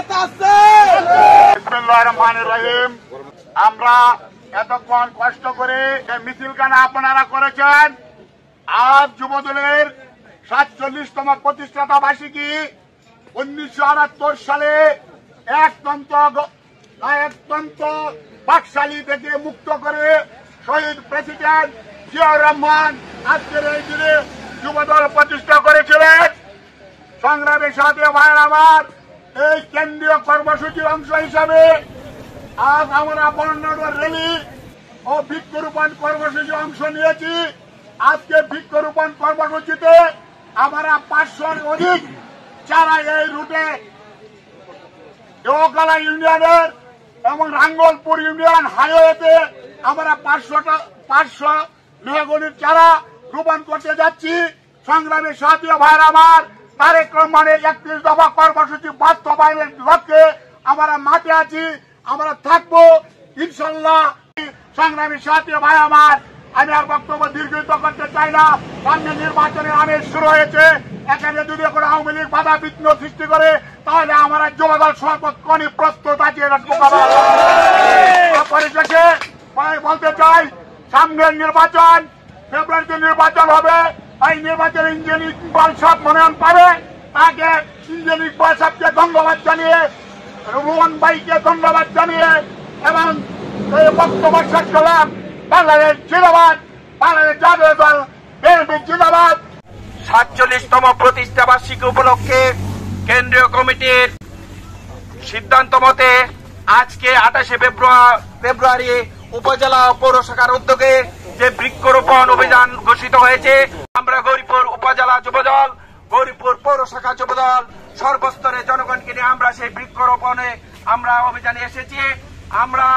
নেতা আছে। বিসমিল্লাহির রহমানির রহিম। আমরা এতক্ষণ কষ্ট করে মিছিলখানা আপনারা করেছেন। আজ যুবদলের ৪৭তম প্রতিষ্ঠাতা বার্ষিকী ১৯৭৮ সালে একতন্ত্র বাকশালী থেকে মুক্ত করে শহীদ প্রেসিডেন্ট জিয়াউর রহমান আজকের এই দিনে যুবদল প্রতিষ্ঠা করেছিলেন। সংগ্রামের সাথে ভাইয়ের আমার, এই কেন্দ্রীয় কর্মসূচির অংশ হিসাবে আজ আমরা বর্ণাঢ্য র্যালি ও বৃক্ষরোপণ কর্মসূচি অংশ নিয়েছি। আজকে বৃক্ষরোপণ কর্মসূচিতে আমরা ৫০০-র অধিক চারা এই রুটে দেওয়ালা ইউনিয়নের এবং রাঙ্গলপুর ইউনিয়ন হাইওয়েতে আমরা ৫০০ মেহগনির চারা রোপণ করতে যাচ্ছি। সংগ্রামের সাথী ভাইয়ের আমার, তারেক রহমানের ৩১ দফা কর্মসূচি বাস্তবায়নের লক্ষ্যে আমরা মাঠে আছি, আমরা থাকবো ইনশাল্লাহ। সংগ্রামী সাথী ভাই আমার, আমি আর বক্তব্য দীর্ঘিত করতে চাই না। সামনে নির্বাচনের আমেজ শুরু হয়েছে। এখানে যদি কোনো আওয়ামী লীগ বাধা বিঘ্ন সৃষ্টি করে তাহলে আমরা যুবদল সর্বক্ষণই প্রস্তুত আছি। পরিশেষে বলতে চাই, সামনের নির্বাচন ফেব্রুয়ারিতে নির্বাচন হবে। এই নির্বাচনে ইঞ্জিনিয়ার ইকবাল সাহেব মনোনয়ন পাবে। তাকে ইঞ্জিনিয়ার ইকবাল সাহেবকে ধন্যবাদ জানিয়ে, রোহন ভাইকে ধন্যবাদ জানিয়ে এবং এই বক্তব্য শেষ করলাম। বাংলাদেশ জিন্দাবাদ, বাংলাদেশ জাতীয় দল বিএনপি জিন্দাবাদ। ৪৭তম প্রতিষ্ঠা বার্ষিকী উপলক্ষে কেন্দ্রীয় কমিটির সিদ্ধান্ত মতে আজকে ২৮শে ফেব্রুয়ারি উপজেলা পৌর শাখার উদ্যোগে যে বৃক্ষরোপণ অভিযান ঘোষিত হয়েছে, আমরা গৌরীপুর উপজেলা যুবদল, গৌরীপুর পৌর শাখা যুবদল সর্বস্তরের জনগণকে নিয়ে আমরা সেই বৃক্ষরোপণে আমরা অভিযানে এসেছি। আমরা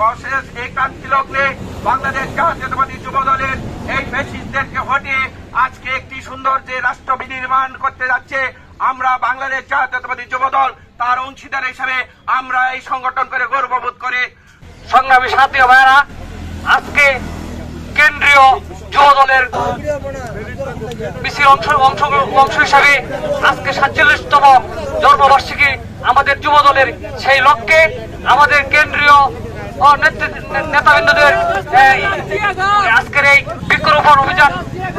অশেষ এই ক্রান্তি লগ্নে বাংলাদেশ জাতীয়তাবাদী যুবদলের এই ফ্যাসিস্টদেরকে হটিয়ে আজকে একটি সুন্দর যে রাষ্ট্র বিনির্মাণ করতে যাচ্ছে, আমরা বাংলাদেশ জাতীয়তাবাদী যুবদল তার অংশীদার হিসেবে আমরা এই সংগঠন করে গর্ববোধ করি। সংগ্রামী সাথী ভাইয়েরা, আজকে কেন্দ্রীয় যুবদলের মিছিল অংশ হিসাবে আজকে ৪৭তম জন্মবার্ষিকী আমাদের যুবদলের, সেই লক্ষ্যে আমাদের কেন্দ্রীয় নেতাবৃন্দদের আজকের এই বৃক্ষরোপণ অভিযান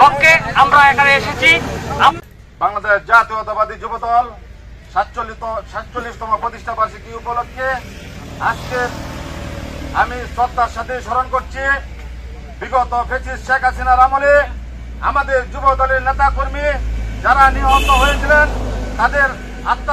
লক্ষ্যে আমরা এখানে এসেছি। বাংলাদেশ জাতীয়তাবাদী যুবদল ৪৭তম প্রতিষ্ঠা বার্ষিকী উপলক্ষে আজকে আমি শ্রদ্ধার সাথে স্মরণ করছি বিগত ফ্যাসিস্ট শেখ হাসিনার আমলে আমাদের যুবদলের নেতা কর্মী যারা নিহত হয়েছিলেন, তাদের আত্মা